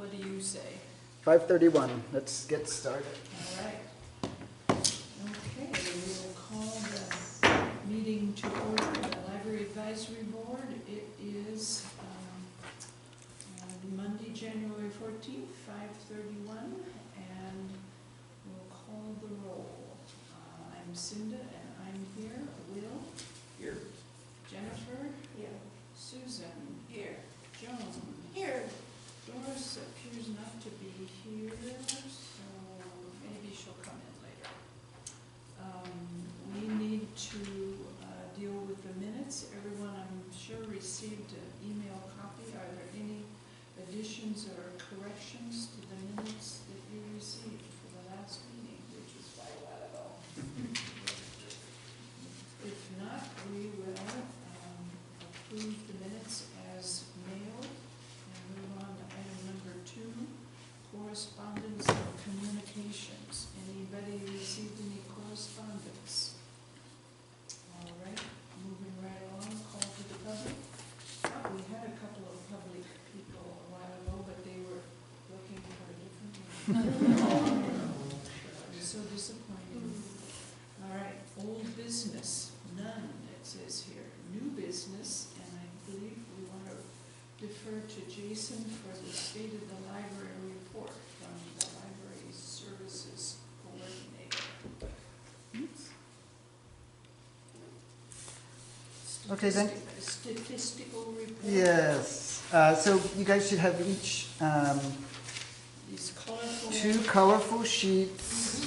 what do you say? 5:31. Let's get started. All right. Okay, we will call the meeting to order, the Library Advisory Board. It is Monday, January 14th, 5:31, and we'll call the roll. I'm Cinda, and I'm here. Will? Here. Jennifer? Here. Susan? Here. Joan? Here. Doris appears not to be here, so maybe she'll come in later. We need to deal with the minutes. Everyone, I'm sure, received an email copy. Are there any additions or corrections to the minutes that you received for the last meeting, which was quite a while ago? If not, we will approve the minutes as mailed and move on to item number 2, correspondence and communications. Anybody received any correspondence? All right, moving right along, call to the public. Oh, we had a couple of public people a while ago, but they were looking for a different one. So disappointing. All right, old business, none, it says here. New business, and I believe we want to defer to Jason for the state of the library report from the Library Services Coordinator. Okay, then. Statistical report. Yes. So you guys should have each These colorful. 2 colorful sheets.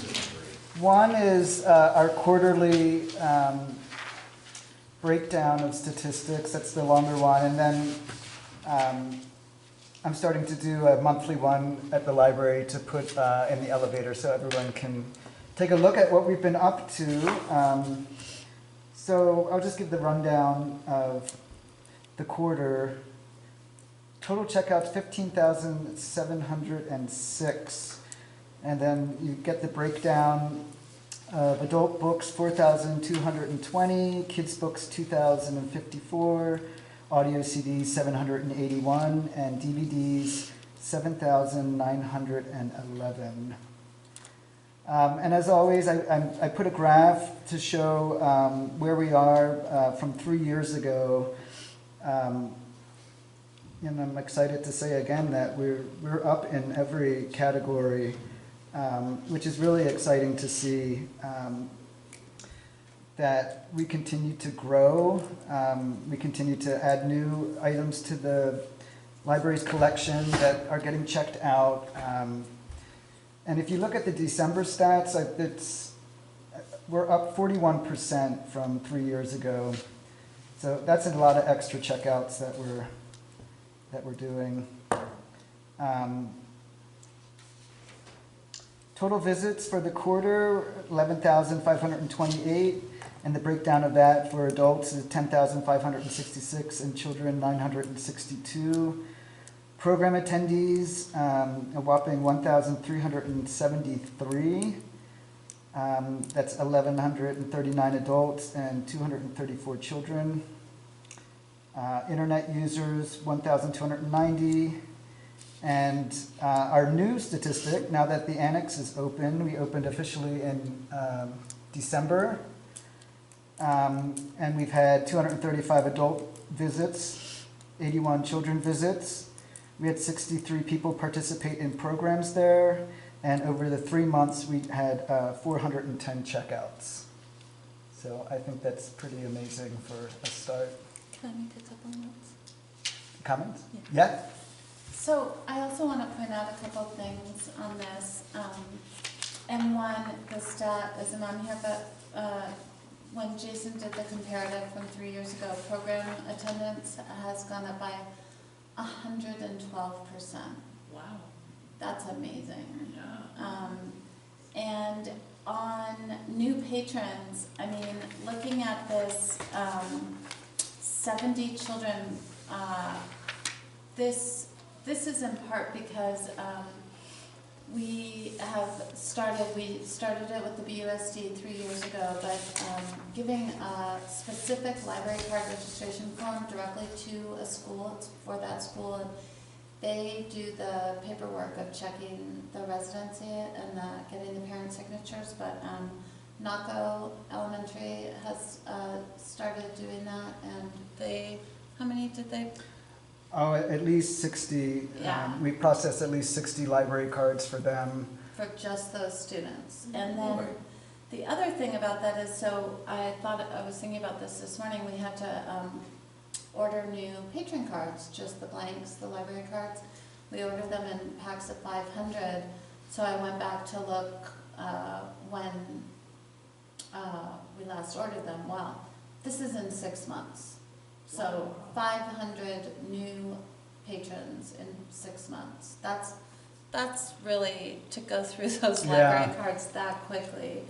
One is our quarterly breakdown of statistics. That's the longer one. And then I'm starting to do a monthly one at the library to put in the elevator so everyone can take a look at what we've been up to. So I'll just give the rundown of the quarter. Total checkouts 15,706. And then you get the breakdown of adult books 4,220, kids books 2,054, audio CDs 781, and DVDs 7,911. And as always, I put a graph to show where we are from 3 years ago. And I'm excited to say again that we're up in every category, which is really exciting to see, that we continue to grow. We continue to add new items to the library's collection that are getting checked out. And if you look at the December stats, we're up 41% from 3 years ago. So that's a lot of extra checkouts that we're doing. Total visits for the quarter, 11,528, and the breakdown of that for adults is 10,566 and children 962. Program attendees, a whopping 1,373. That's 1,139 adults and 234 children. Internet users, 1,290. And our new statistic, now that the annex is open, we opened officially in December. And we've had 235 adult visits, 81 children visits. We had 63 people participate in programs there. And over the 3 months, we had 410 checkouts. So I think that's pretty amazing for a start. Can I make a couple notes? Comments? Yeah. So I also want to point out a couple of things on this. And one, the stat isn't on here, but when Jason did the comparative from 3 years ago, program attendance has gone up by 112%. Wow. That's amazing. Yeah. And on new patrons, I mean, looking at this, 70 children, this is in part because we started it with the BUSD 3 years ago, but giving a specific library card registration form directly to a school, it's for that school, They do the paperwork of checking the residency and getting the parent signatures, but Naco Elementary has started doing that, and how many did they? Oh, at least 60. Yeah. We process at least 60 library cards for them. For just those students. And then the other thing about that is, so I was thinking about this morning, we had to order new patron cards, just the blanks, the library cards. We ordered them in packs of 500, so I went back to look when we last ordered them. Well, this is in 6 months. So 500 new patrons in 6 months. That's really, to go through those library cards that quickly,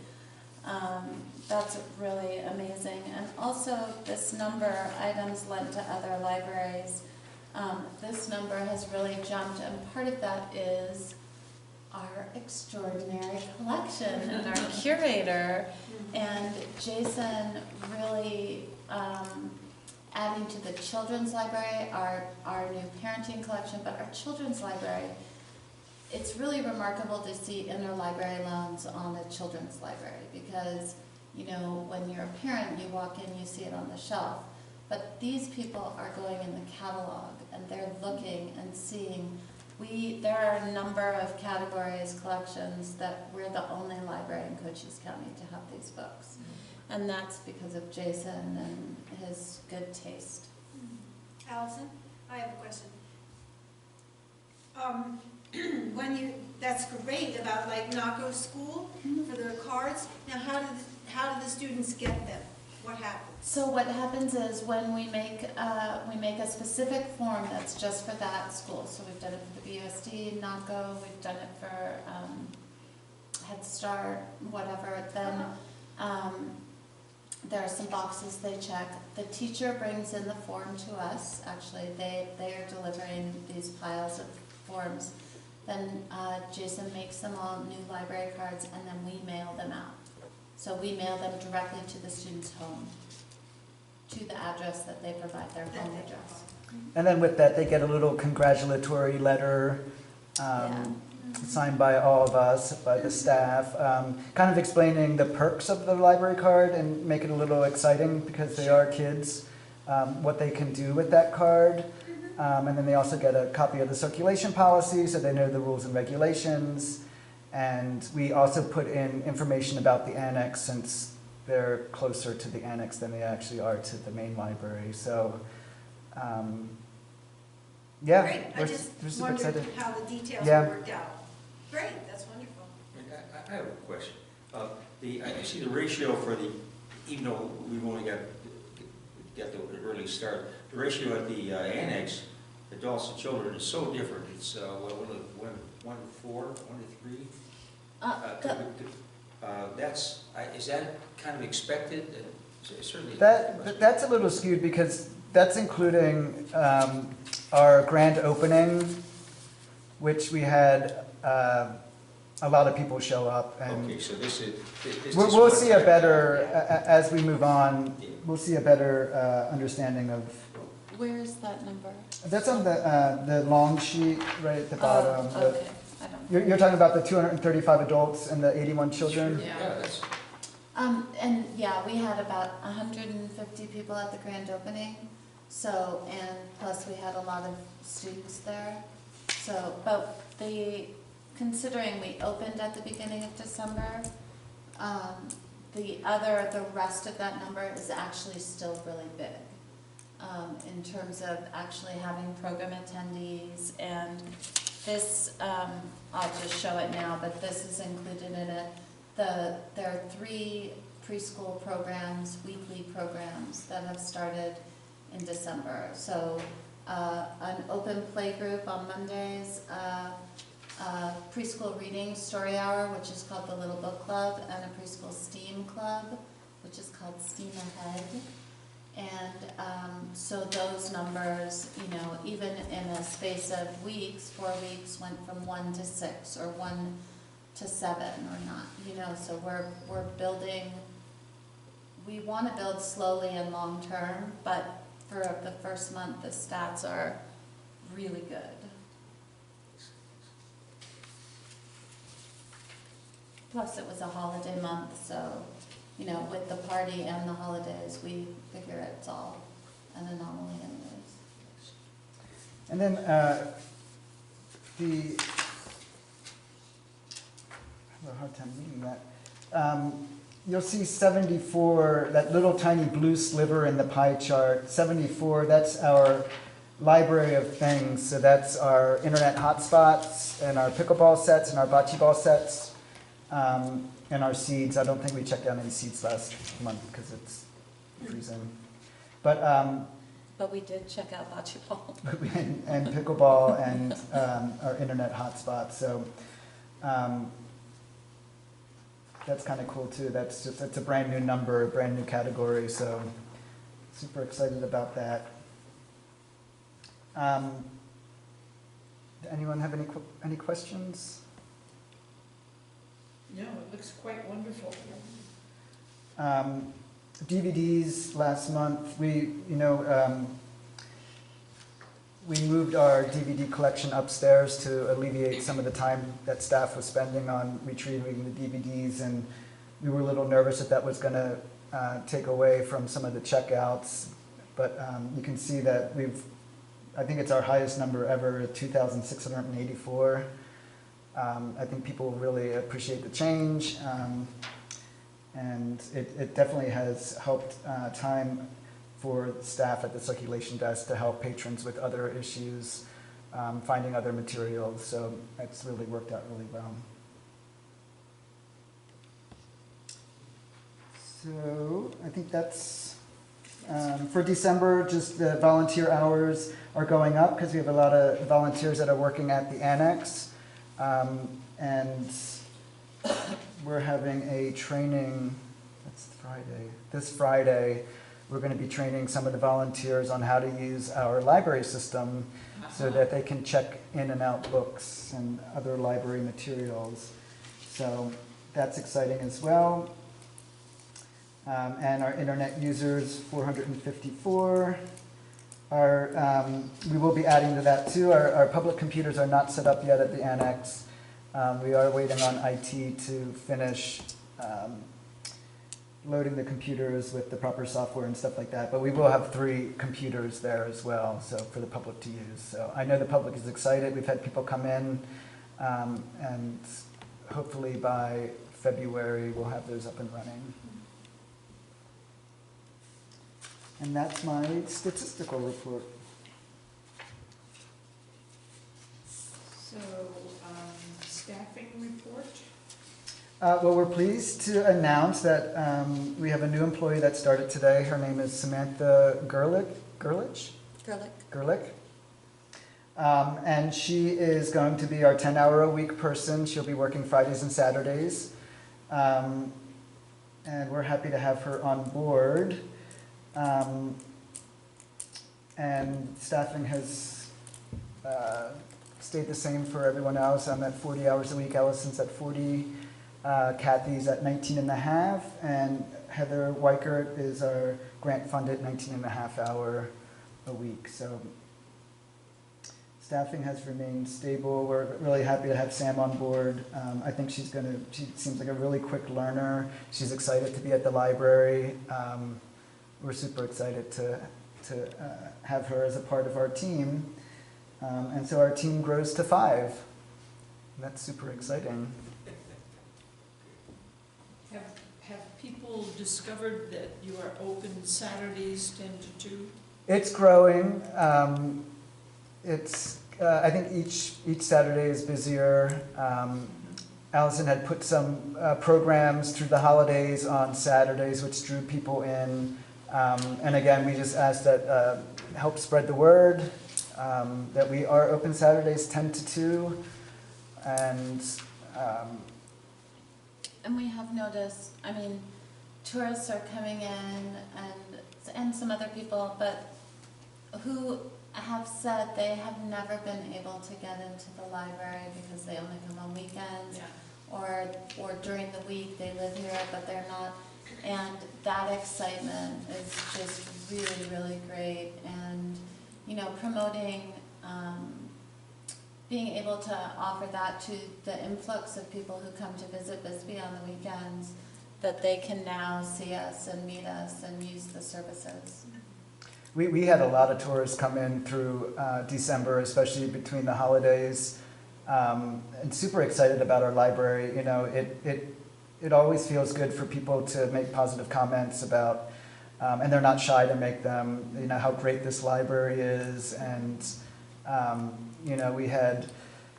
that's really amazing. And also this number, items lent to other libraries, this number has really jumped, and part of that is our extraordinary collection and our curator, and Jason really adding to the children's library, our new parenting collection, but our children's library, it's really remarkable to see interlibrary loans on a children's library, because, you know, when you're a parent, you walk in, you see it on the shelf, but these people are going in the catalog and they're looking and seeing. There are a number of categories, collections, that we're the only library in Cochise County to have these books. And that's because of Jason and his good taste. Allison, I have a question. That's great about like Naco School for their cards. Now, how do the students get them? What happens? So what happens is when we make a specific form that's just for that school. So we've done it for the BUSD, Naco, we've done it for Head Start, whatever. Then there are some boxes they check. The teacher brings in the form to us. Actually, they are delivering these piles of forms. Then Jason makes them all new library cards, and then we mail them out. So we mail them directly to the student's home, to the address that they provide, their home address. And then with that, they get a little congratulatory letter signed by all of us, by the staff, kind of explaining the perks of the library card and make it a little exciting because they are kids, what they can do with that card. And then they also get a copy of the circulation policy so they know the rules and regulations. And we also put in information about the annex, since they're closer to the annex than they actually are to the main library. So, yeah, Great. I we're just super wondered excited. how the details Yeah. worked out. Great, that's wonderful. I have a question. I see the ratio for even though we've only got the early start, the ratio at the annex, adults and children, is so different. It's 1 to 4, 1 to 3. Is that kind of expected? Certainly. That's a little skewed because that's including our grand opening, which we had a lot of people show up. And okay, so this is. we'll see a better, as we move on, we'll see a better understanding of. Where is that number? That's on the long sheet right at the bottom. Oh, okay. I don't. You're talking about the 235 adults and the 81 children? Yeah, that's. And yeah, we had about 150 people at the grand opening. So, and plus we had a lot of students there. So, but considering we opened at the beginning of December, the rest of that number is actually still really big. In terms of actually having program attendees, and this, I'll just show it now, but this is included in it. There are 3 preschool programs, weekly programs, that have started in December. So an open play group on Mondays, preschool reading story hour, which is called the Little Book Club, and a preschool STEAM club, which is called STEAM Ahead. And so those numbers, even in a space of weeks, 4 weeks, went from 1 to 6 or 1 to 7 or not, so we're building. We want to build slowly and long term, but for the first month, the stats are really good. Plus, it was a holiday month, so, you know, with the party and the holidays, we figure it's all an anomaly anyways. And then I have a hard time reading that. You'll see 74, that little tiny blue sliver in the pie chart. 74, that's our library of things. So that's our internet hotspots and our pickleball sets and our bocce ball sets and our seeds. I don't think we checked out any seeds last month because it's freezing. But we did check out bocce ball. and pickleball and our internet hotspot. So that's kind of cool too. That's a brand new number, a brand new category. So super excited about that. Anyone have any questions? No, it looks quite wonderful. DVDs last month, we moved our DVD collection upstairs to alleviate some of the time that staff was spending on retrieving the DVDs, and we were a little nervous that was going to take away from some of the checkouts, but you can see that I think it's our highest number ever, 2,684. I think people really appreciate the change. And it definitely has helped time for staff at the circulation desk to help patrons with other issues, finding other materials. So it's really worked out really well. So I think that's, for December, just the volunteer hours are going up because we have a lot of volunteers that are working at the annex. And we're having a training, that's Friday, this Friday, we're going to be training some of the volunteers on how to use our library system so that they can check in and out books and other library materials. So that's exciting as well. And our internet users, 454. We will be adding to that too. Our public computers are not set up yet at the annex. We are waiting on IT to finish loading the computers with the proper software and stuff like that. But we will have 3 computers there as well, so for the public to use. So I know the public is excited. We've had people come in, and hopefully by February we'll have those up and running. And that's my statistical report. So, staffing report? Well, we're pleased to announce that we have a new employee that started today. Her name is Samantha Gerlich. And she is going to be our 10-hour-a-week person. She'll be working Fridays and Saturdays. And we're happy to have her on board. And staffing has stayed the same for everyone else. I'm at 40 hours a week. Allison's at 40. Kathy's at 19 and a half. And Heather Weichert is our grant-funded 19 and a half hour a week. So staffing has remained stable. We're really happy to have Sam on board. I think she seems like a really quick learner. She's excited to be at the library. We're super excited to have her as a part of our team. And so our team grows to 5. That's super exciting. Have people discovered that you are open Saturdays 10 to 2? It's growing. I think each Saturday is busier. Allison had put some programs through the holidays on Saturdays, which drew people in. And again, we just ask that help spread the word, that we are open Saturdays 10 to 2. And we have noticed, I mean, tourists are coming in and some other people, but who have said they have never been able to get into the library because they only come on weekends. Or during the week they live here but they're not. And that excitement is just really, really great. And, you know, promoting being able to offer that to the influx of people who come to visit Bisbee on the weekends, that they can now see us and meet us and use the services. We had a lot of tourists come in through December, especially between the holidays, and super excited about our library. You know, it always feels good for people to make positive comments about, and they're not shy to make them, you know, how great this library is. And, you know, we had,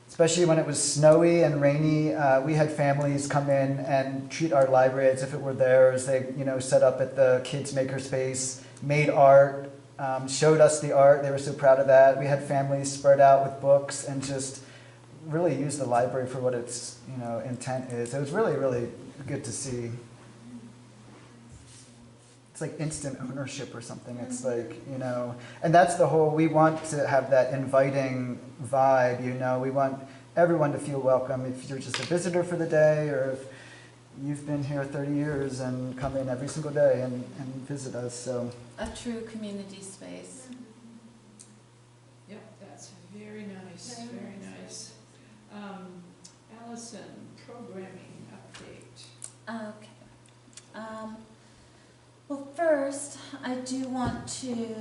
especially when it was snowy and rainy, we had families come in and treat our library as if it were theirs. They, you know, set up at the kids' makerspace, made art, showed us the art. They were so proud of that. We had families spread out with books and just really used the library for what its, you know, intent is. It was really, really good to see. It's like instant ownership or something. It's like, you know, and that's the whole, we want to have that inviting vibe, you know. We want everyone to feel welcome if you're just a visitor for the day, or if you've been here 30 years and come in every single day and visit us. So A true community space. Yep, that's very nice, very nice. Allison, programming update. Okay. Well, first, I do want to,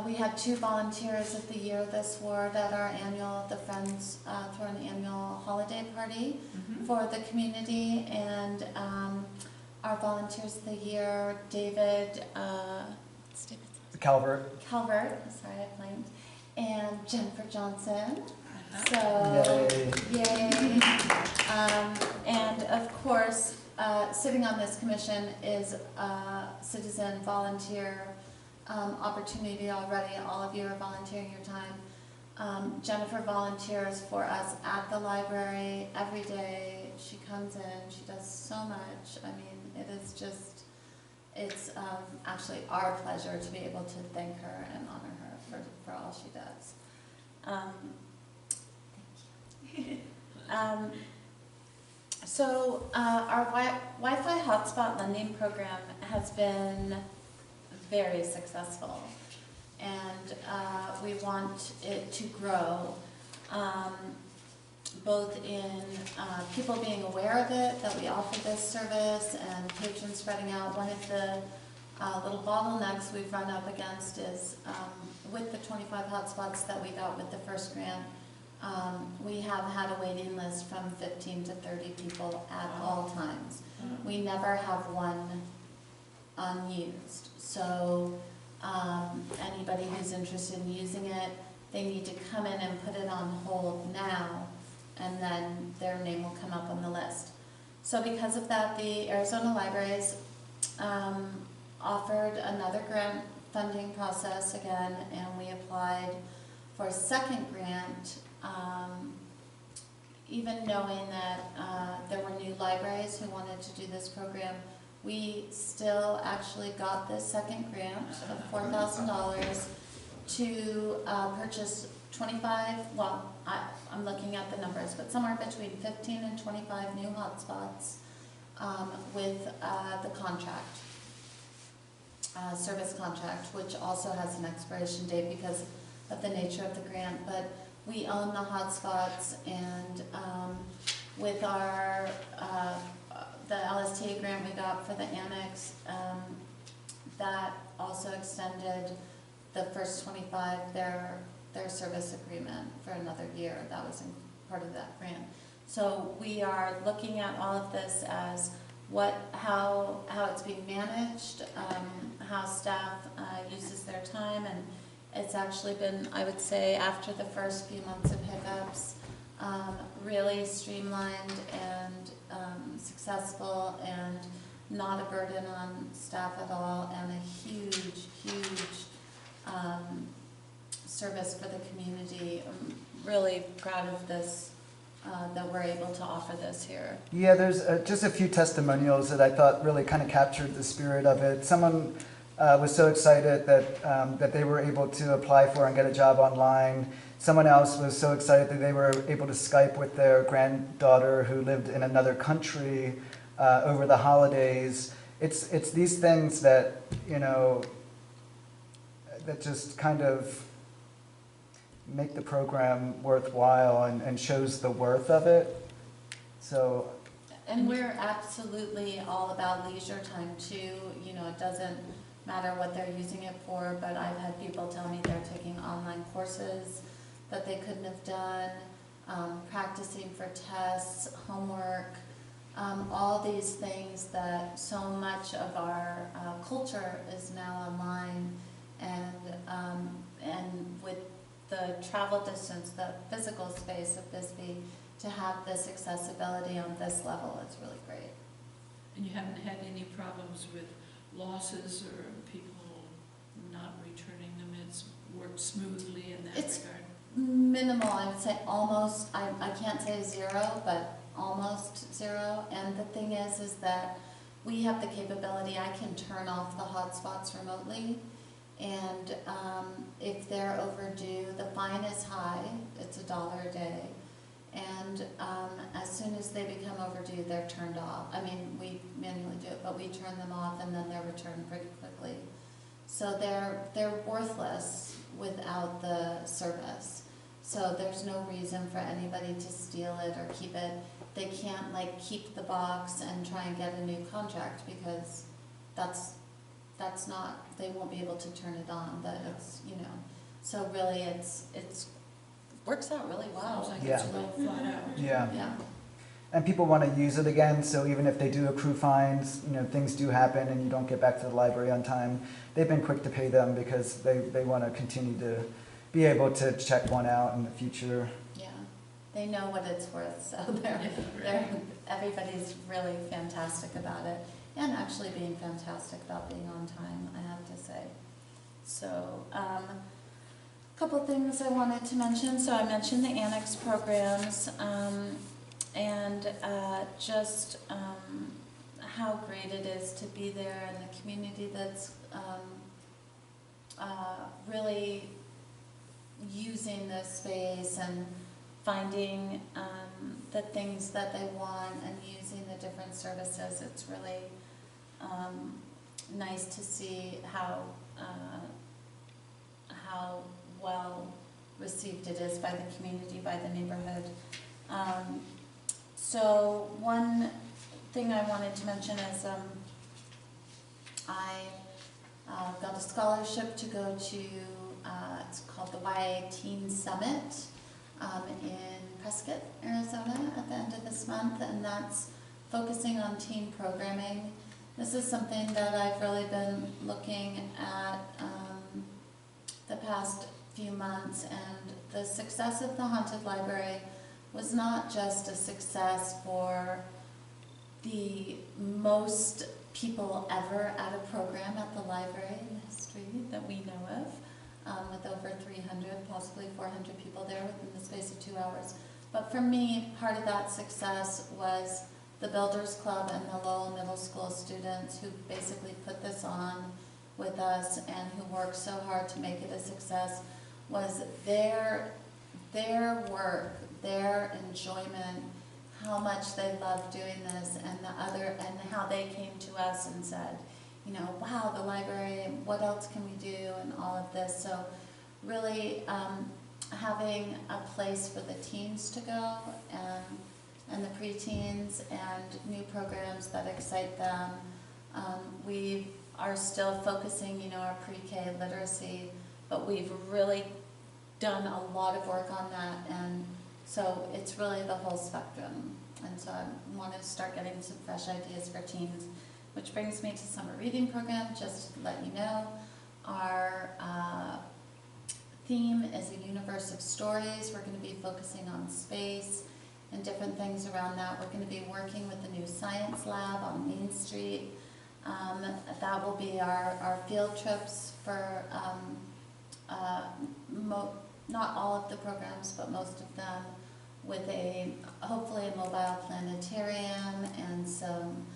we had 2 volunteers of the year this ward at our annual, the Friends throw an annual holiday party for the community, and our volunteers of the year, David, Calvert. Calvert, sorry I blanked, and Jennifer Johnson. So, yay. And of course, sitting on this commission is a citizen volunteer opportunity already. All of you are volunteering your time. Jennifer volunteers for us at the library every day. She comes in, she does so much. I mean, it is just, it's actually our pleasure to be able to thank her and honor her for all she does. Thank you. So our Wi-Fi hotspot lending program has been very successful, and we want it to grow, both in people being aware of it, that we offer this service, and patrons spreading out. One of the little bottlenecks we've run up against is with the 25 hotspots that we got with the first grant, we have had a waiting list from 15 to 30 people at all times. We never have one unused. So anybody who's interested in using it, they need to come in and put it on hold now, and then their name will come up on the list. So because of that, the Arizona Libraries offered another grant funding process again, and we applied for a second grant, even knowing that there were new libraries who wanted to do this program. We still actually got this second grant of $4,000 to purchase 25, well, I'm looking at the numbers, but somewhere between 15 and 25 new hotspots with the contract, service contract, which also has an expiration date because of the nature of the grant. But we own the hotspots, and with our the LSTA grant we got for the annex, that also extended the first 25 their service agreement for another year. That was part of that grant. So we are looking at all of this as how it's being managed, how staff uses their time, and it's actually been, I would say, after the first few months of hiccups, really streamlined and successful, and not a burden on staff at all, and a huge, huge service for the community. I'm really proud of this, that we're able to offer this here. Yeah, there's just a few testimonials that I thought really kind of captured the spirit of it. Someone was so excited that they were able to apply for and get a job online. Someone else was so excited that they were able to Skype with their granddaughter who lived in another country over the holidays. It's these things that, you know, that just kind of make the program worthwhile and shows the worth of it. So, And we're absolutely all about leisure time too, you know, it doesn't matter what they're using it for, but I've had people tell me they're taking online courses that they couldn't have done, practicing for tests, homework, all these things that so much of our culture is now online, and with the travel distance, the physical space of Bisbee, to have this accessibility on this level is really great. And you haven't had any problems with losses or people not returning them? It's worked smoothly in that It's regard? Minimal, I would say almost, I can't say zero, but almost zero. And the thing is that we have the capability, I can turn off the hotspots remotely. And if they're overdue, the fine is high, it's $1 a day. And as soon as they become overdue, they're turned off. I mean, we manually do it, but we turn them off and then they're returned pretty quickly. So they're worthless without the service. So there's no reason for anybody to steal it or keep it. They can't like keep the box and try and get a new contract because that's not, they won't be able to turn it on, that it's, you know. So really it's works out really well. Sounds like Yeah. it's well thought out. yeah. Yeah. And people want to use it again, so even if they do accrue fines, you know, things do happen and you don't get back to the library on time, they've been quick to pay them because they want to continue to be able to check one out in the future. Yeah, they know what it's worth, so Yeah, right. everybody's really fantastic about it, and actually being fantastic about being on time, I have to say. So, couple things I wanted to mention. So I mentioned the annex programs, and just how great it is to be there and the community that's really using this space and finding the things that they want and using the different services. It's really nice to see how well received it is by the community, by the neighborhood. So one thing I wanted to mention is I got a scholarship to go to, it's called the YA Teen Summit in Prescott, Arizona at the end of this month, and that's focusing on teen programming. This is something that I've really been looking at the past few months, and the success of the Haunted Library was not just a success for the most people ever at a program at the library in history that we know of, with over 300, possibly 400 people there within the space of 2 hours. But for me, part of that success was the Builders Club and the Lowell Middle School students who basically put this on with us and who worked so hard to make it a success. Was their work, their enjoyment, how much they loved doing this, and how they came to us and said, you know, wow, the library, what else can we do, and all of this. So really having a place for the teens to go and the preteens and new programs that excite them. We are still focusing, you know, our pre-K literacy, but we've really done a lot of work on that, and so it's really the whole spectrum. And so I want to start getting some fresh ideas for teens, which brings me to summer reading program. Just to let you know, our theme is a universe of stories. We're going to be focusing on space and different things around that. We're going to be working with the new science lab on Main Street. That will be our field trips for not all of the programs, but most of them, with hopefully a mobile planetarium and some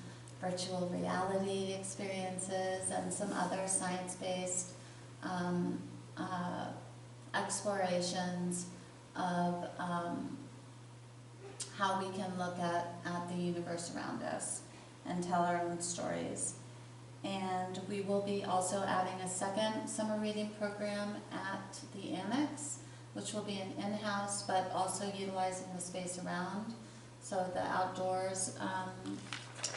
virtual reality experiences and some other science-based explorations of how we can look at the universe around us and tell our own stories. And we will be also adding a second summer reading program at the Annex which will be an in-house, but also utilizing the space around, so the outdoors,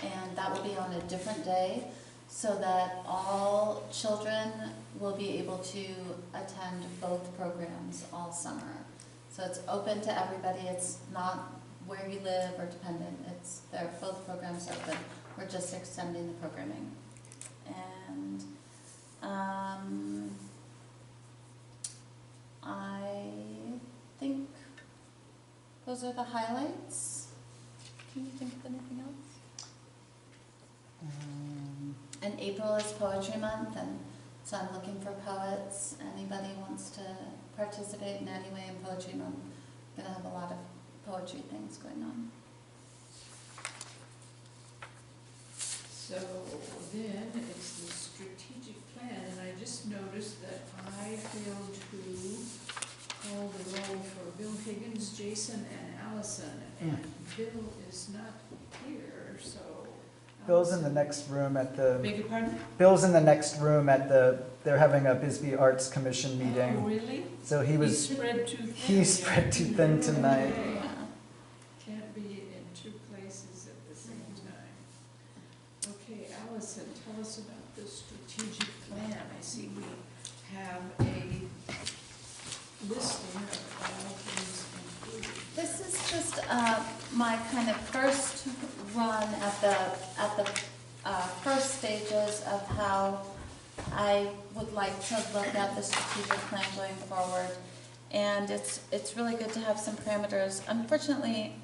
and that will be on a different day, so that all children will be able to attend both programs all summer. So it's open to everybody, it's not where you live or dependent, both programs are open. We're just extending the programming. And I think those are the highlights. Can you think of anything else? And April is Poetry Month, and so I'm looking for poets. Anybody wants to participate in any way in Poetry Month? I'm gonna have a lot of poetry things going on. So then it's the strategic plan, and I just noticed that I failed to call the roll for Bill Higgins, Jason, and Allison, and Bill is not here, so. Bill's in the Allison- next room at the, Beg your pardon? Bill's in the next room at the, they're having a Bisbee Arts Commission Oh, meeting. really? So he He was, spread too thin. he spread too thin tonight. Okay. Yeah. Can't be in two places at the same time. Okay, Allison, tell us about the strategic plan. I see we have a listing of all things included. This is just my kind of first run at the first stages of how I would like to look at the strategic plan going forward. And it's really good to have some parameters. Unfortunately,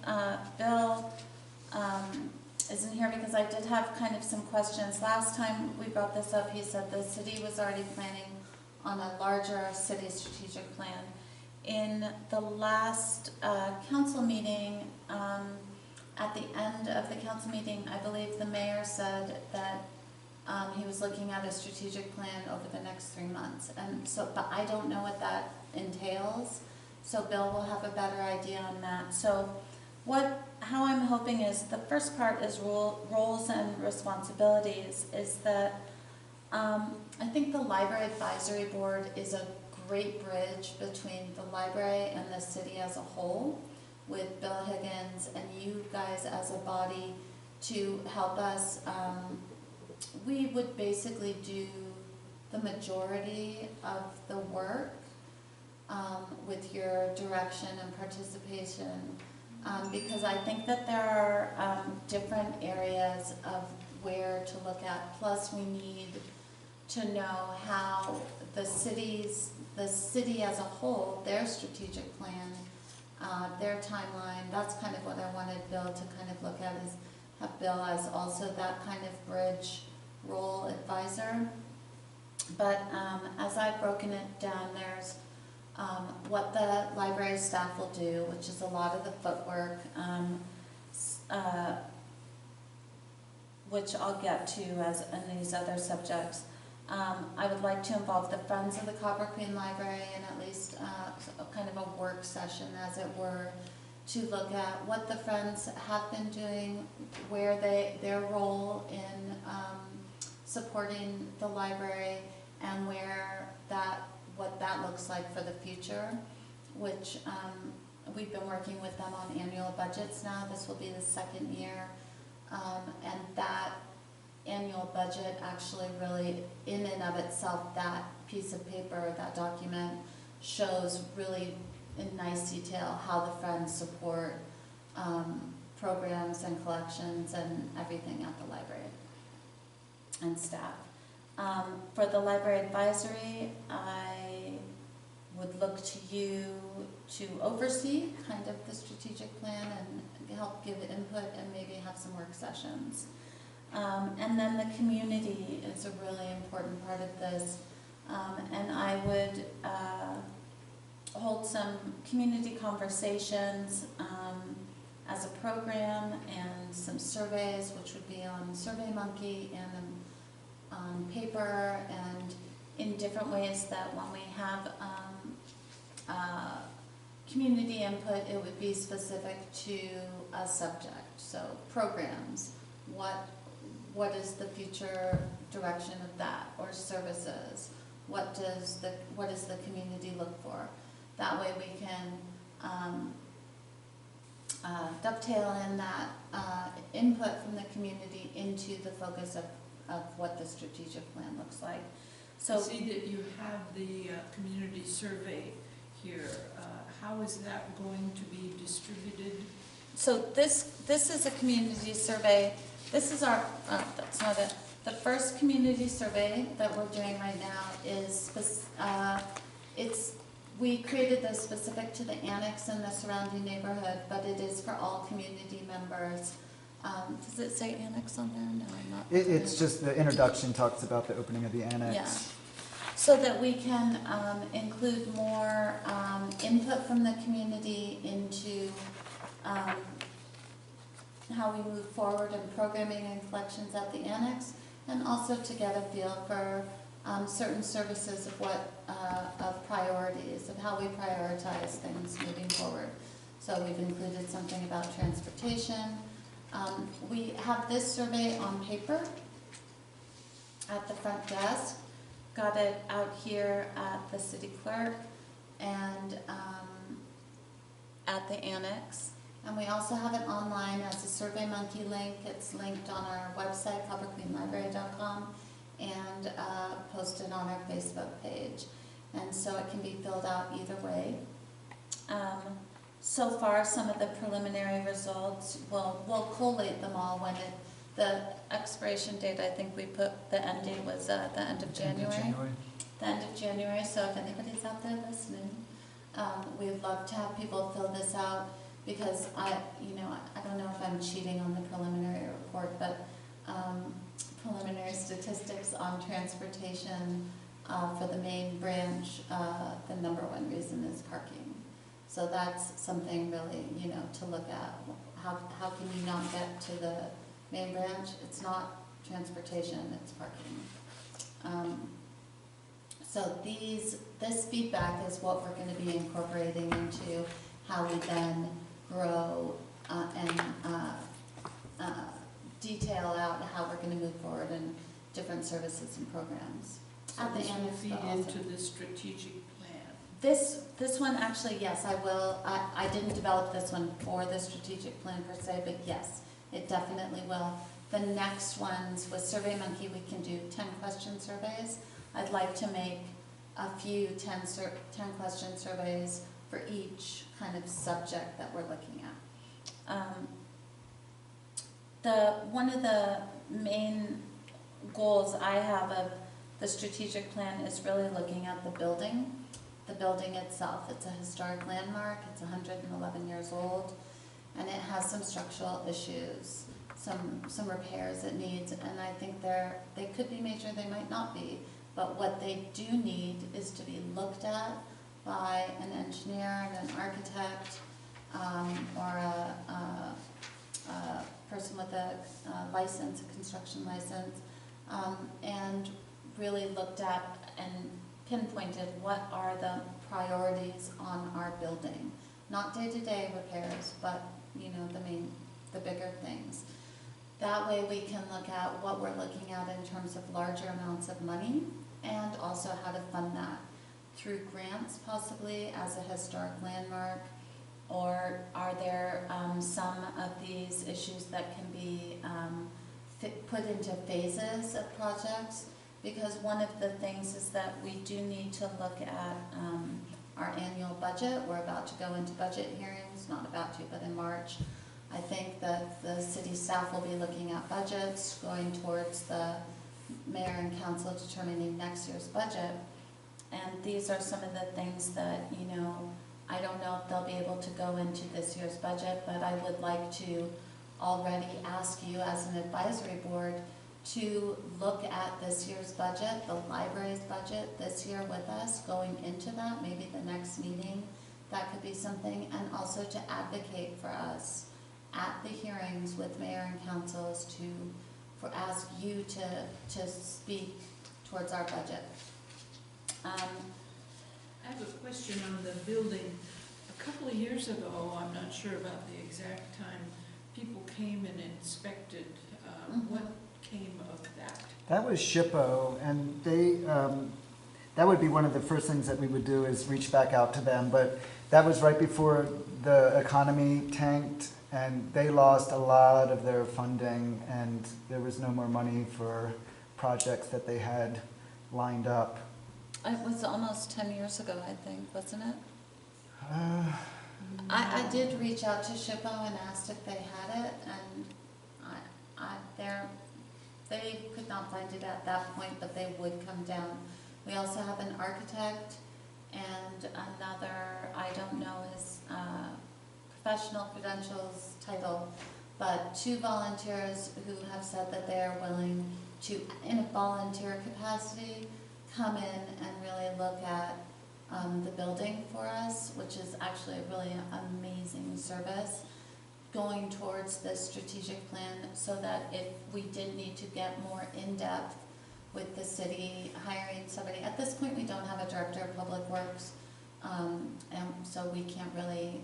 Bill isn't here because I did have kind of some questions. Last time we brought this up, he said the city was already planning on a larger city strategic plan. In the last council meeting, at the end of the council meeting, I believe the mayor said that he was looking at a strategic plan over the next 3 months. And so, but I don't know what that entails, so Bill will have a better idea on that. So how I'm hoping is, the first part is roles and responsibilities, is that I think the library advisory board is a great bridge between the library and the city as a whole, with Bill Higgins and you guys as a body to help us. We would basically do the majority of the work with your direction and participation, because I think that there are different areas of where to look at. Plus, we need to know how the city as a whole, their strategic plan, their timeline. That's kind of what I wanted Bill to kind of look at, is have Bill as also that kind of bridge role advisor. But as I've broken it down, there's what the library staff will do, which is a lot of the footwork, which I'll get to as in these other subjects. I would like to involve the Friends of the Copper Queen Library in at least kind of a work session, as it were, to look at what the Friends have been doing, where their role in supporting the library, and what that looks like for the future, which we've been working with them on annual budgets now. This will be the second year, and that annual budget actually really, in and of itself, that piece of paper, that document, shows really in nice detail how the Friends support programs and collections and everything at the library and staff. For the library advisory, I would look to you to oversee kind of the strategic plan and help give input and maybe have some work sessions. And then the community is a really important part of this. And I would hold some community conversations as a program, and some surveys, which would be on SurveyMonkey and on paper, and in different ways that when we have community input, it would be specific to a subject. So programs, what is the future direction of that, or services? What does the community look for? That way we can dovetail in that input from the community into the focus of what the strategic plan looks like. I So, see that you have the community survey here. How is that going to be distributed? so this is a community survey. This is our, that's not it. The first community survey that we're doing right now is, we created this specific to the annex and the surrounding neighborhood, but it is for all community members. Does it say annex on there? No, I'm not. It's just the introduction talks about the opening of the annex. Yeah. So that we can include more input from the community into how we move forward in programming and collections at the annex, and also to get a feel for certain services of of priorities, of how we prioritize things moving forward. So we've included something about transportation. We have this survey on paper at the front desk, got it out here at the city clerk and at the annex. And we also have it online as a SurveyMonkey link. It's linked on our website, publicqueenlibrary.com, and posted on our Facebook page. And so it can be filled out either way. So far, some of the preliminary results, we'll collate them all when the expiration date, I think we put, the end date was the end of January. The end of January, so if anybody's out there listening, we'd love to have people fill this out, because I don't know if I'm cheating on the preliminary report, but preliminary statistics on transportation for the main branch, the number one reason is parking. So that's something really, to look at. How can you not get to the main branch? It's not transportation, it's parking. So this feedback is what we're going to be incorporating into how we then grow and detail out how we're going to move forward in different services and programs. So At the this will annex, feed but also- into the strategic plan. This one, actually, yes, I will. I didn't develop this one for the strategic plan per se, but yes, it definitely will. The next ones with SurveyMonkey, we can do 10 question surveys. I'd like to make a few 10 question surveys for each kind of subject that we're looking at. One of the main goals I have of the strategic plan is really looking at the building itself. It's a historic landmark, it's 111 years old, and it has some structural issues, some repairs it needs, and I think they could be major, they might not be, but what they do need is to be looked at by an engineer and an architect, or a person with a license, a construction license, and really looked at and pinpointed what are the priorities on our building. Not day-to-day repairs, but the bigger things. That way we can look at what we're looking at in terms of larger amounts of money, and also how to fund that through grants possibly as a historic landmark, or are there some of these issues that can be put into phases of projects? Because one of the things is that we do need to look at our annual budget. We're about to go into budget hearings, not about to, but in March. I think that the city staff will be looking at budgets, going towards the mayor and council determining next year's budget. And these are some of the things that, I don't know if they'll be able to go into this year's budget, but I would like to already ask you as an advisory board to look at this year's budget, the library's budget this year with us, going into that, maybe the next meeting, that could be something, and also to advocate for us at the hearings with mayor and councils ask you to speak towards our budget. I have a question on the building. A couple of years ago, I'm not sure about the exact time, people came and inspected. What came of that? That was SHPO, and that would be one of the first things that we would do, is reach back out to them. But that was right before the economy tanked, and they lost a lot of their funding, and there was no more money for projects that they had lined up. It was almost 10 years ago, I think, wasn't it? Uh, I did reach out to SHPO and asked if they had it, and they could not find it at that point, but they would come down. We also have an architect and another, I don't know his professional credentials title, but 2 volunteers who have said that they are willing to, in a volunteer capacity, come in and really look at the building for us, which is actually a really amazing service, going towards this strategic plan, so that if we did need to get more in-depth with the city, hiring somebody. At this point, we don't have a director of public works, and so we can't really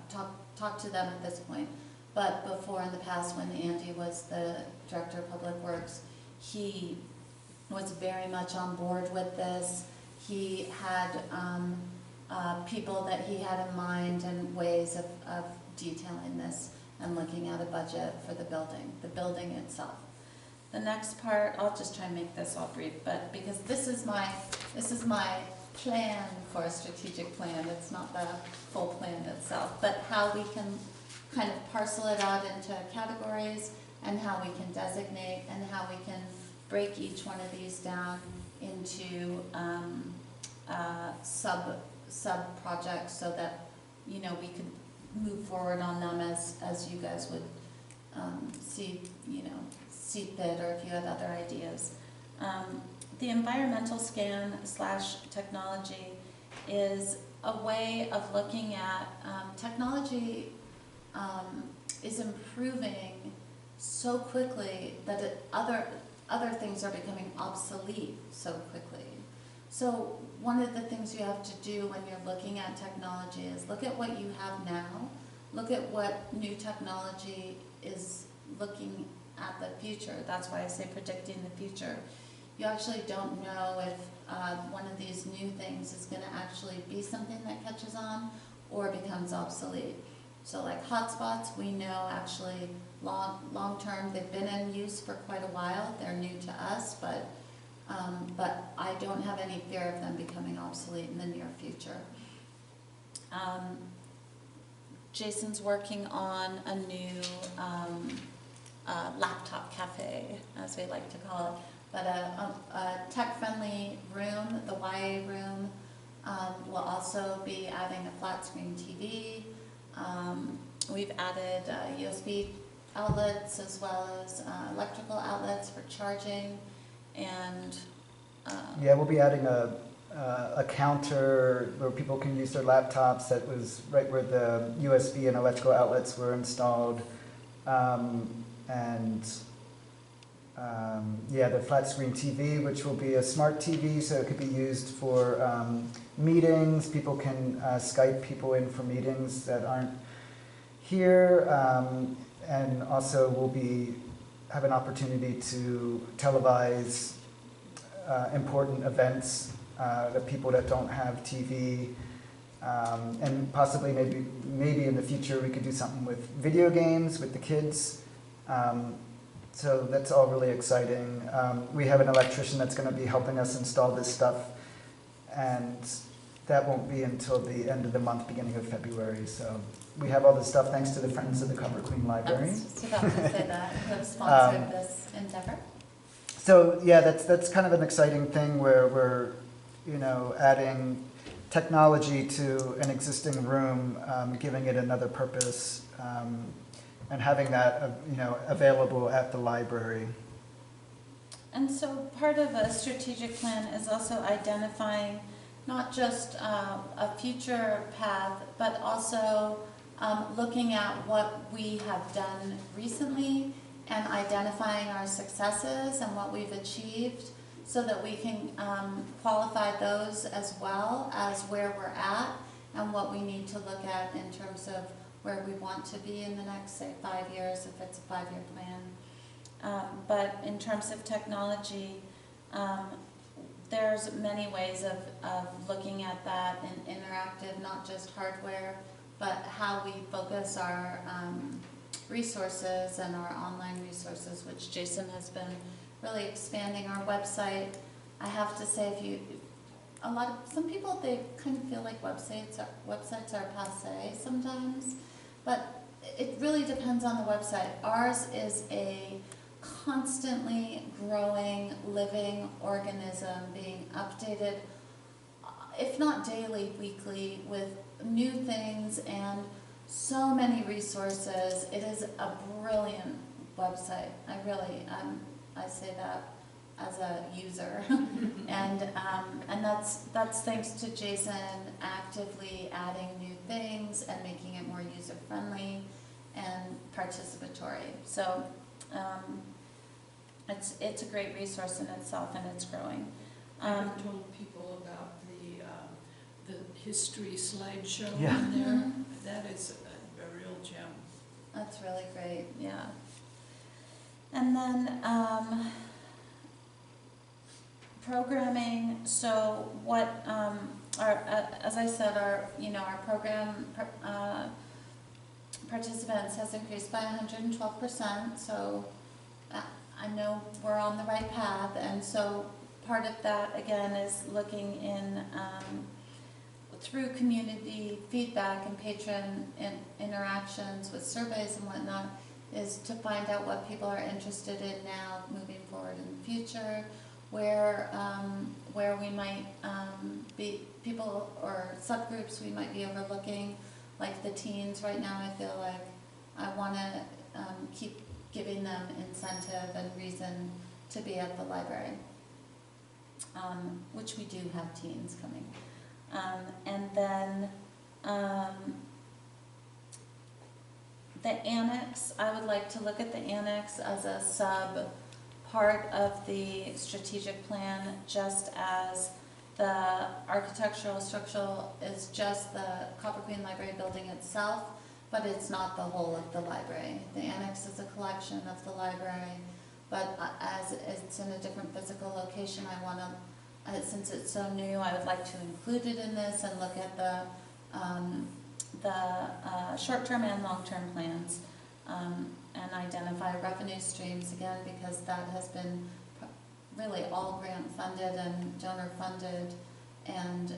talk to them at this point. But before, in the past, when Andy was the director of public works, he was very much on board with this. He had people that he had in mind and ways of detailing this and looking at a budget for the building itself. The next part, I'll just try and make this all brief, but because this is my plan for a strategic plan, it's not the full plan itself, but how we can kind of parcel it out into categories, and how we can designate, and how we can break each one of these down into sub projects, so that, you know, we could move forward on them as you guys would see fit, or if you had other ideas. The environmental scan / technology is a way of looking at technology is improving so quickly that other things are becoming obsolete so quickly. So one of the things you have to do when you're looking at technology is look at what you have now, look at what new technology is looking at the future. That's why I say predicting the future. You actually don't know if one of these new things is going to actually be something that catches on or becomes obsolete. So like hotspots, we know actually long term, they've been in use for quite a while. They're new to us, but I don't have any fear of them becoming obsolete in the near future. Jason's working on a new laptop cafe, as we like to call it, but a tech-friendly room, the YA room. We'll also be adding a flat screen TV. We've added USB outlets, as well as electrical outlets for charging, and Yeah, we'll be adding a counter where people can use their laptops. That was right where the USB and electrical outlets were installed. Yeah, the flat screen TV, which will be a smart TV, so it could be used for meetings. People can Skype people in for meetings that aren't here, and also we'll have an opportunity to televise important events that people that don't have TV, and possibly maybe in the future we could do something with video games with the kids. So that's all really exciting. We have an electrician that's going to be helping us install this stuff, and that won't be until the end of the month, beginning of February. So we have all this stuff thanks to the Friends of the Cover Queen I Library. was just about to say that, who have sponsored this endeavor. So yeah, that's kind of an exciting thing where we're, adding technology to an existing room, giving it another purpose, and having that available at the library. And so part of a strategic plan is also identifying not just a future path, but also looking at what we have done recently and identifying our successes and what we've achieved, so that we can qualify those as well as where we're at and what we need to look at in terms of where we want to be in the next, say, 5 years, if it's a 5-year plan. But in terms of technology, there's many ways of looking at that in interactive, not just hardware, but how we focus our resources and our online resources, which Jason has been really expanding our website. I have to say, some people, they kind of feel like websites are passé sometimes, but it really depends on the website. Ours is a constantly growing, living organism being updated, if not daily, weekly, with new things and so many resources. It is a brilliant website. I say that as a user. and that's thanks to Jason actively adding new things and making it more user-friendly and participatory. So it's a great resource in itself, and it's growing. I've told people about the history slideshow Yeah. in there. Mhm. That is a real gem. That's really great, yeah. And then programming. So what as I said, our program participants has increased by 112%. So I know we're on the right path, and so part of that again is looking in through community feedback and patron interactions with surveys and whatnot, is to find out what people are interested in now moving forward in the future, where we might be people or subgroups we might be overlooking, like the teens. Right now I feel like I want to keep giving them incentive and reason to be at the library, which we do have teens coming. And then the annex, I would like to look at the annex as a sub part of the strategic plan, just as the architectural structural is just the Copper Queen Library building itself, but it's not the whole of the library. The annex is a collection of the library, but as it's in a different physical location, I want to, since it's so new, I would like to include it in this and look at the short-term and long-term plans, and identify revenue streams again, because that has been really all grant funded and donor funded and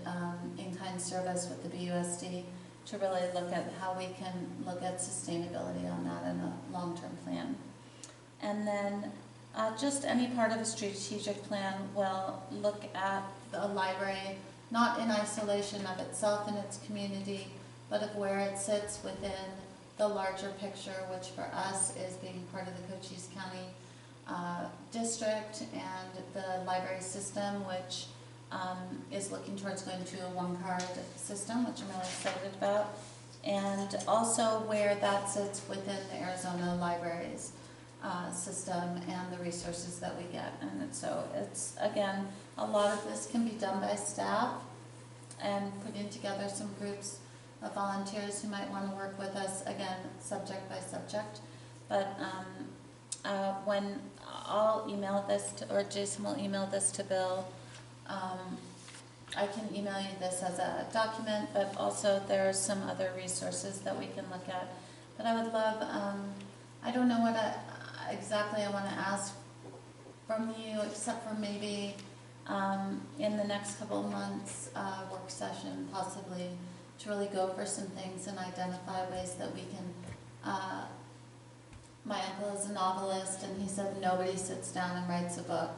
in-kind service with the BUSD, to really look at how we can look at sustainability on that in a long-term plan. And then just any part of a strategic plan will look at the library, not in isolation of itself and its community, but of where it sits within the larger picture, which for us is being part of the Cochise County district and the library system, which is looking towards going to a one-card system, which I'm really excited about, and also where that sits within the Arizona libraries system and the resources that we get. And so it's, again, a lot of this can be done by staff and putting together some groups of volunteers who might want to work with us, again, subject by subject. But when I'll email this to, or Jason will email this to Bill, I can email you this as a document, but also there's some other resources that we can look at. But I would love, I don't know what exactly I want to ask from you, except for maybe in the next couple of months, work session possibly, to really go over some things and identify ways that we can, my uncle is a novelist, and he said nobody sits down and writes a book,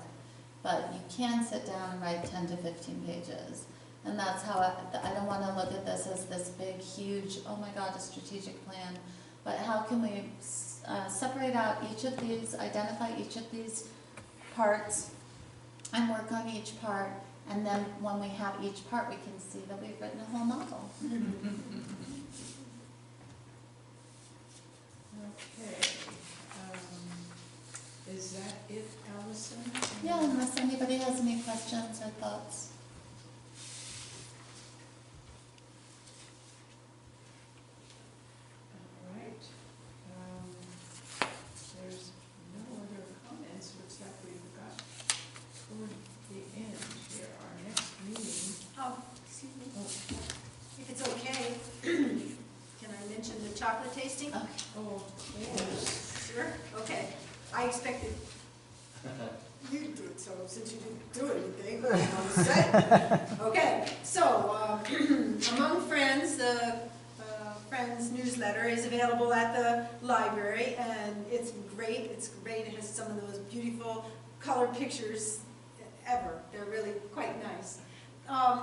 but you can sit down and write 10 to 15 pages. And that's how I don't want to look at this as this big, huge, oh my God, a strategic plan, but how can we separate out each of these, identify each of these parts, and work on each part, and then when we have each part, we can see that we've written a whole novel. Okay. Is that it, Allison? Yeah, unless anybody has any questions or thoughts. All right. There's no other comments. Looks like we've got toward the end here. tasting? Okay. Oh, of course. Sure, okay. I expected you to do it, so since you didn't do anything, I'll say. Okay, so, Among Friends, the Friends newsletter is available at the library, and it's great. It's great. It has some of those beautiful color pictures ever. They're really quite nice.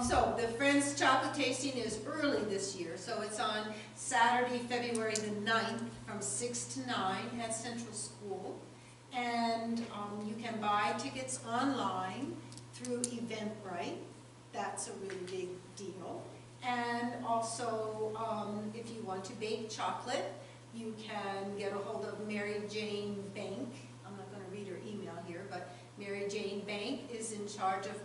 So the Friends chocolate tasting is early this year, so it's on Saturday, February the 9th from 6 to 9 at Central School. And you can buy tickets online through Eventbrite. That's a really big deal. And also, if you want to bake chocolate, you can get a hold of Mary Jane Bank. I'm not going to read her email here, but Mary Jane Bank is in charge of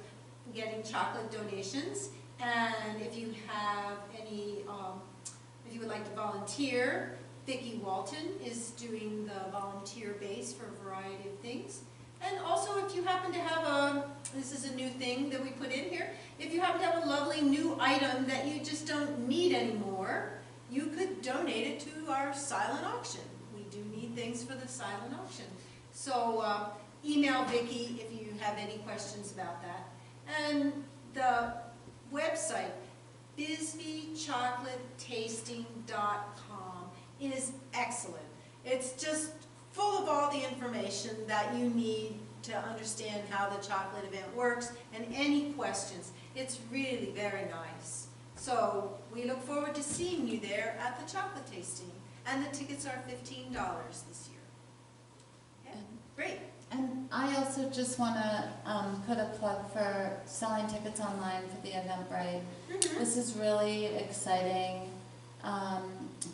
getting chocolate donations. And if you have any, if you would like to volunteer, Vicki Walton is doing the volunteer base for a variety of things. And also, if you happen to have this is a new thing that we put in here, if you happen to have a lovely new item that you just don't need anymore, you could donate it to our silent auction. We do need things for the silent auction. So email Vicki if you have any questions about that. And the website, BisbeeChocolateTasting.com, is excellent. It's just full of all the information that you need to understand how the chocolate event works and any questions. It's really very nice. So we look forward to seeing you there at the chocolate tasting. And the tickets are $15 this year. Okay, great. And I also just want to put a plug for selling tickets online for the Eventbrite. This is really exciting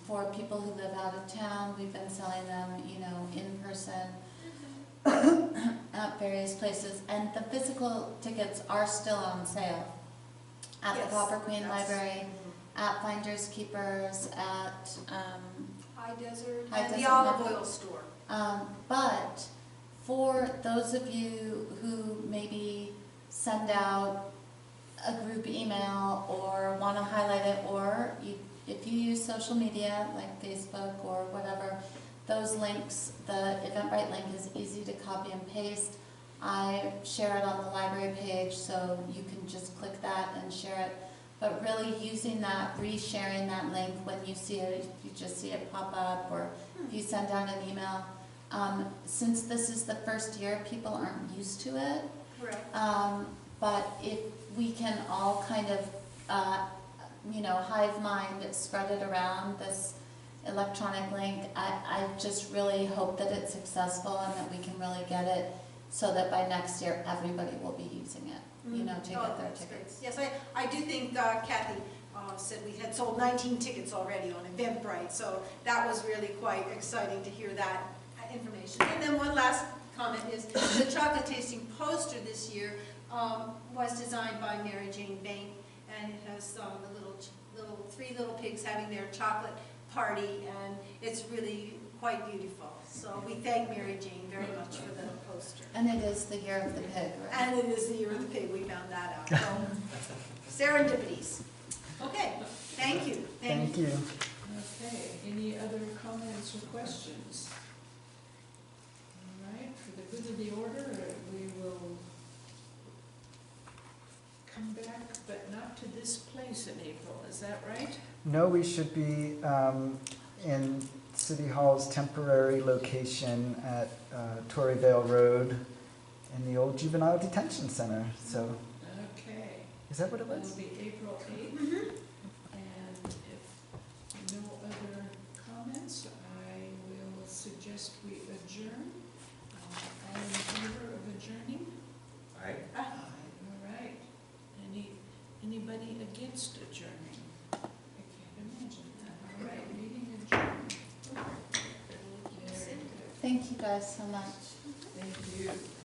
for people who live out of town. We've been selling them, you know, in person at various places. And the physical tickets are still on sale at the Copper Queen Library, at Finders Keepers, at High Desert, High and the Desert olive Market. oil store. But for those of you who maybe send out a group email or want to highlight it, or if you use social media like Facebook or whatever, those links, the Eventbrite link is easy to copy and paste. I share it on the library page, so you can just click that and share it. But really using that, resharing that link when you see it, if you just see it pop up, or if you send out an email. Since this is the first year, people aren't used to it. Correct. But if we can all kind of, you know, hive mind, spread it around, this electronic link, I just really hope that it's successful and that we can really get it so that by next year, everybody will be using it, you know, to get their That's tickets. great. Yes, I do think Kathy said we had sold 19 tickets already on Eventbrite, so that was really quite exciting to hear that information. And then one last comment is the chocolate tasting poster this year was designed by Mary Jane Bank, and it has the three little pigs having their chocolate party, and it's really quite beautiful. So we thank Mary Jane very much for the poster. And it is the year of the pig, right? And it is the year of the pig, we found that out. So, serendipities. Okay, thank you. Thank you. Okay, any other comments or questions? All right, for the good of the order, we will come back, but not to this place in April, is that right? No, we should be in City Hall's temporary location at Toryvale Road in the old Juvenile Detention Center. So, Okay. is that what it It'll was? be April 8th. And if no other comments, I will suggest we adjourn. All in favor of adjourning? Aye. All right. Anybody against adjourning? I can't imagine that. All right, meeting adjourned. Very good. Thank you guys so much. Thank you.